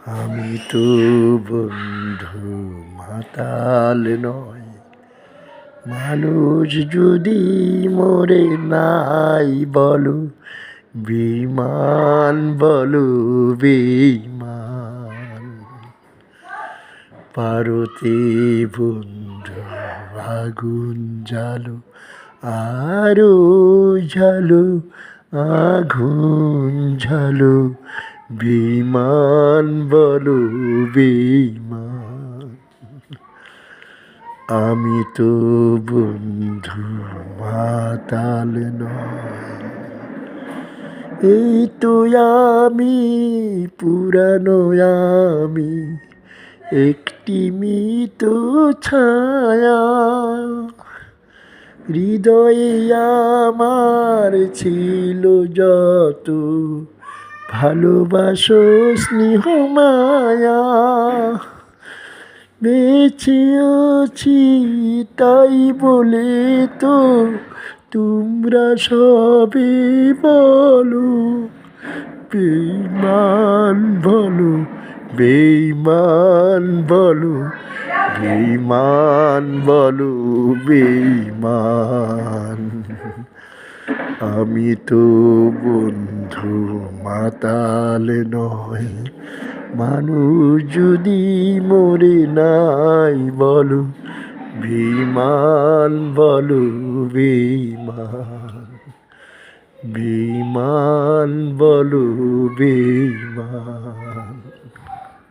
আমি তো বন্ধু মাতাল নয়, মানুষ যদি মরে নাই বলো বেঈমান, বলো বেঈমান। পারতে বন্ধু আগুন জ্বালো, আরো জ্বালো, আগুন জ্বালো, বেঈমান, বলো বেঈমান। আমি তো বন্ধু মাতাল নয়, এই তো আমি পুরানো আমি, একটি মৃত ছায়া। হৃদয়ে আমার ছিল যত ভালোবাসো স্নেহ মায়া, বেঁচে আছি তাই বলে তো তোমরা সবে বলো বেঈমান, বলো বেঈমান, বলো বেঈমান, বলো বেঈমান। আমি তো বন্ধু মাতাল নয়, মানুষ যদি মরে নাই বলো বেঈমান, বলো বেঈমান, বেঈমান, বলো বেঈমান।